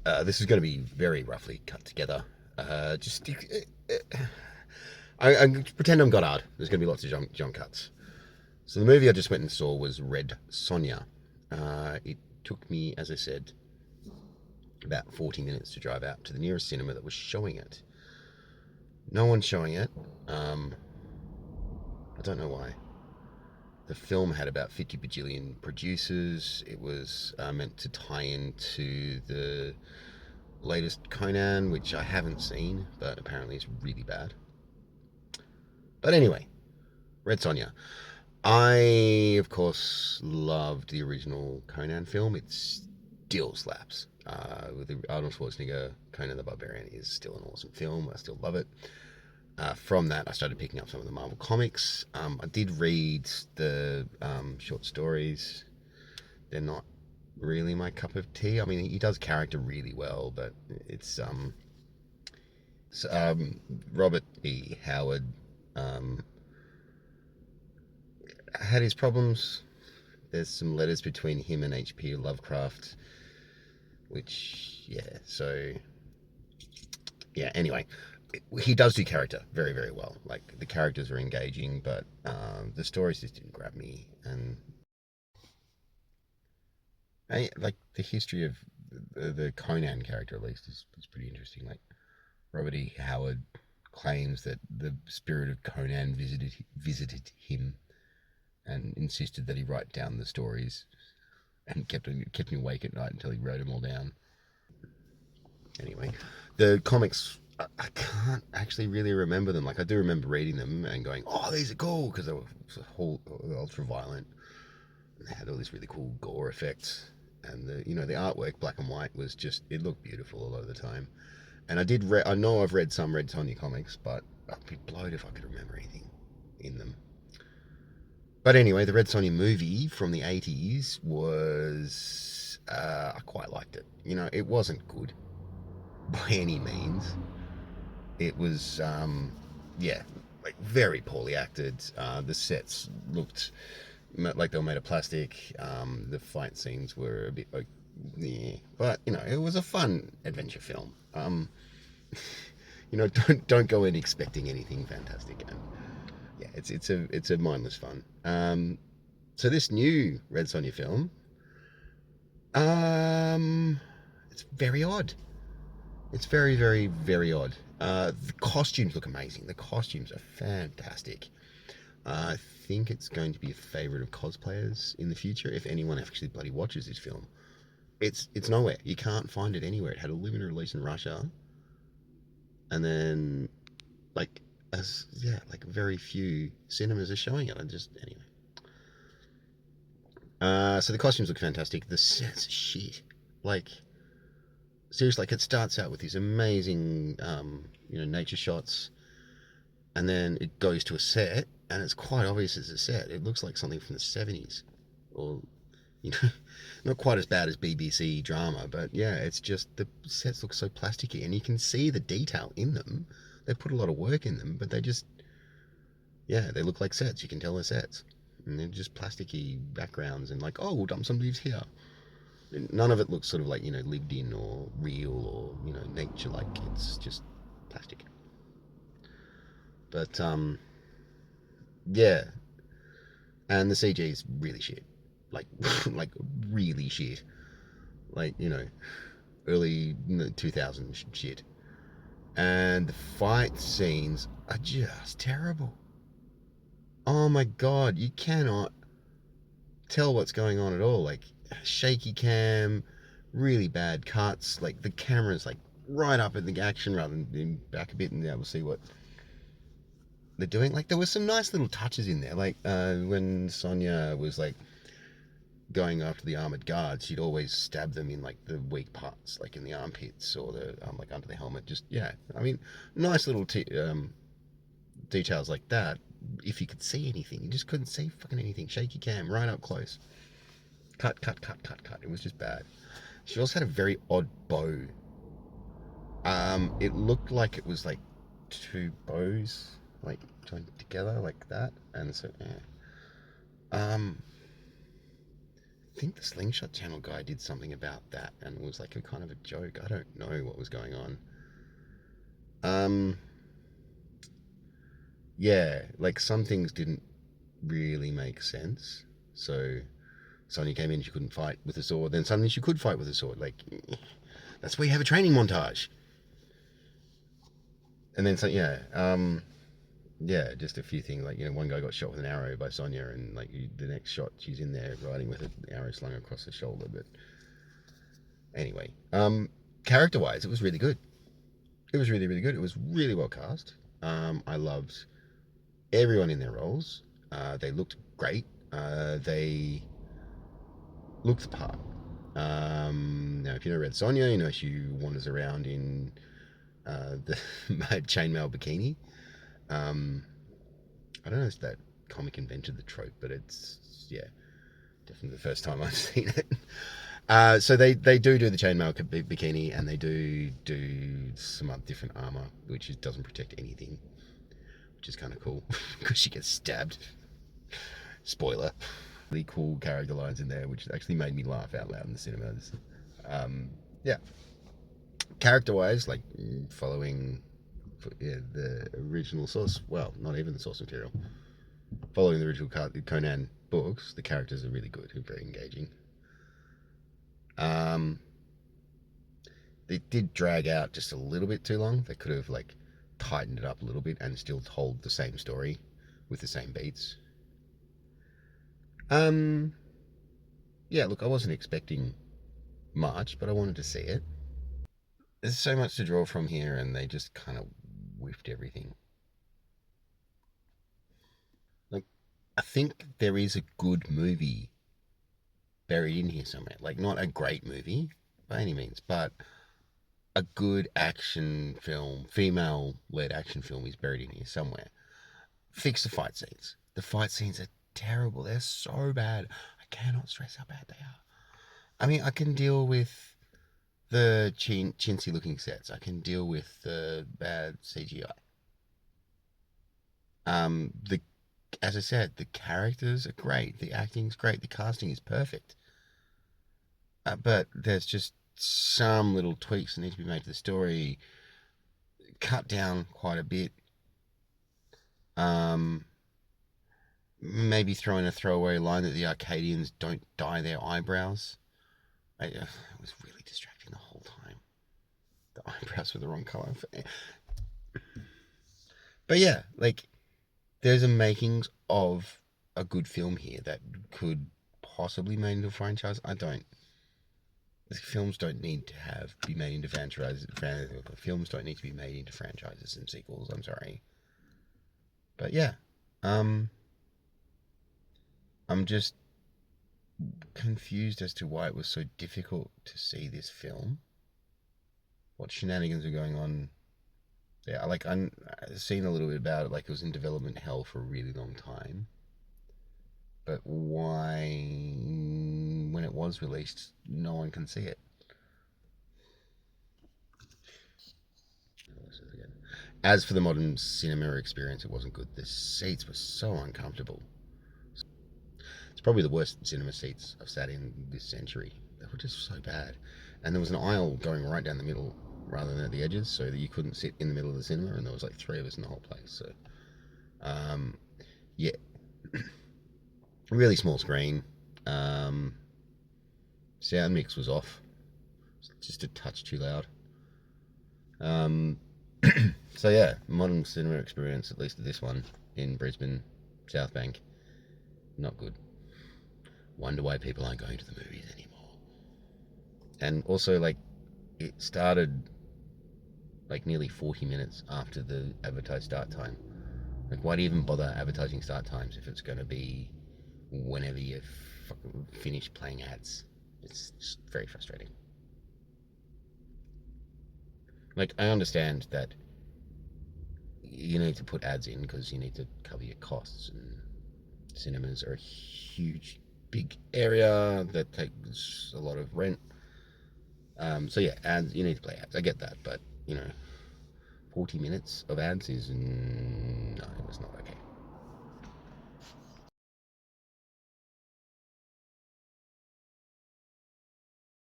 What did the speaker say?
This is going to be very roughly cut together. Just I pretend I'm Goddard. There's going to be lots of jump cuts. So the movie I just went and saw was Red Sonja. It took me, as I said, about 40 minutes to drive out to the nearest cinema that was showing it. No one's showing it. I don't know why. The film had about 50 bajillion producers. It was meant to tie into the latest Conan, which I haven't seen, but apparently it's really bad. But anyway, Red Sonja. I, of course, loved the original Conan film. It still slaps. With the Arnold Schwarzenegger, Conan the Barbarian is still an awesome film. I still love it. From that, I started picking up some of the Marvel comics. I did read the short stories. They're not really my cup of tea. I mean, he does character really well, but it's Robert E. Howard had his problems. There's some letters between him and H.P. Lovecraft, which yeah. Anyway, he does do character very, very well. Like the characters are engaging, but the stories just didn't grab me. And like the history of the Conan character, at least, is pretty interesting. Like Robert E. Howard claims that the spirit of Conan visited him and insisted that he write down the stories and kept me awake at night until he wrote them all down. Anyway, the comics, I can't actually really remember them. Like I do remember reading them and going, "Oh, these are cool," because they were ultra violent. And they had all these really cool gore effects, and the artwork, black and white, was just, it looked beautiful a lot of the time. And I know I've read some Red Sonja comics, but I'd be blowed if I could remember anything in them. But anyway, the Red Sonja movie from the 80s was, I quite liked it. It wasn't good by any means. It was, yeah, like very poorly acted. The sets looked like they were made of plastic. The fight scenes were a bit, yeah, but it was a fun adventure film. Don't go in expecting anything fantastic, and yeah, it's a mindless fun. So this new Red Sonja film, um, it's very odd. It's very, very, very odd. The costumes look amazing. The costumes are fantastic. I think it's going to be a favorite of cosplayers in the future if anyone actually bloody watches this film. It's nowhere. You can't find it anywhere. It had a limited release in Russia, and then like like very few cinemas are showing it. Anyway. So the costumes look fantastic. The sets are shit. Like seriously, like it starts out with these amazing, nature shots, and then it goes to a set, and it's quite obvious it's a set. It looks like something from the 70s, or you know, not quite as bad as BBC drama, but yeah, it's just the sets look so plasticky, and you can see the detail in them. They put a lot of work in them, but they look like sets. You can tell they're sets, and they're just plasticky backgrounds, and like, oh, we'll dump some leaves here. None of it looks sort of like lived in or real or nature like. It's just plastic. But yeah, and the CG is really shit, like like really shit, like early 2000s shit, and the fight scenes are just terrible. Oh my god, you cannot tell what's going on at all. Like shaky cam, really bad cuts. Like the camera's like right up in the action rather than back a bit and be able to see what they're doing. Like there were some nice little touches in there. Like when Sonja was like going after the armored guards, she'd always stab them in like the weak parts, like in the armpits or the like under the helmet. Just yeah, I mean, nice little details like that. If you could see anything, you just couldn't see fucking anything. Shaky cam, right up close. Cut, cut, cut, cut, cut. It was just bad. She also had a very odd bow. It looked like it was like two bows like joined together like that, and so yeah. think the Slingshot Channel guy did something about that, and it was like a kind of a joke. I don't know what was going on. Um, yeah, like some things didn't really make sense. So Sonya came in, she couldn't fight with a sword. Then suddenly she could fight with a sword. Like that's why you have a training montage. And then so yeah, just a few things like one guy got shot with an arrow by Sonya, and like the next shot she's in there riding with an arrow slung across her shoulder. But anyway, character wise, it was really good. It was really really good. It was really well cast. I loved everyone in their roles. They looked great. They looked the part. Now, if you know Red Sonja, you know she wanders around in the chainmail bikini. I don't know if that comic invented the trope, but it's definitely the first time I've seen it. So they do the chainmail bikini, and they do some different armor, which doesn't protect anything, which is kind of cool because she gets stabbed. Spoiler. Really cool character lines in there, which actually made me laugh out loud in the cinemas. Yeah, character-wise, like following the original source. Well, not even the source material. Following the original Conan books, the characters are really good and very engaging. They did drag out just a little bit too long. They could have like tightened it up a little bit and still told the same story with the same beats. Yeah, look, I wasn't expecting much, but I wanted to see it. There's so much to draw from here, and they just kind of whiffed everything. Like, I think there is a good movie buried in here somewhere. Like, not a great movie by any means, but a good action film, female-led action film is buried in here somewhere. Fix the fight scenes. The fight scenes are terrible. They're so bad. I cannot stress how bad they are. I mean, I can deal with the chintzy looking sets. I can deal with the bad CGI. The As I said, the characters are great. The acting's great. The casting is perfect. But there's just some little tweaks that need to be made to the story. Cut down quite a bit. Maybe throw in a throwaway line that the Arcadians don't dye their eyebrows. It was really distracting the whole time. The eyebrows were the wrong color. But yeah, like there's a makings of a good film here that could possibly made into a franchise. I don't. Films don't need to be made into franchises. Films don't need to be made into franchises and sequels. I'm sorry, but yeah, I'm just confused as to why it was so difficult to see this film. What shenanigans are going on? Yeah, like I've seen a little bit about it. Like it was in development hell for a really long time. But why, when it was released, no one can see it? As for the modern cinema experience, it wasn't good. The seats were so uncomfortable. It's probably the worst cinema seats I've sat in this century. They were just so bad. And there was an aisle going right down the middle rather than at the edges, so that you couldn't sit in the middle of the cinema, and there was like 3 of us in the whole place. So, yeah. Really small screen. Sound mix was off. Just a touch too loud. So yeah, modern cinema experience, at least this one in Brisbane, South Bank, not good. Wonder why people aren't going to the movies anymore. And also, like, it started like nearly 40 minutes after the advertised start time. Like, why do you even bother advertising start times if it's going to be whenever you finish playing ads? It's just very frustrating. Like, I understand that you need to put ads in because you need to cover your costs, and cinemas are a huge, big area that takes a lot of rent. So yeah, ads, you need to play ads. I get that, but 40 minutes of ads is no, it was not okay.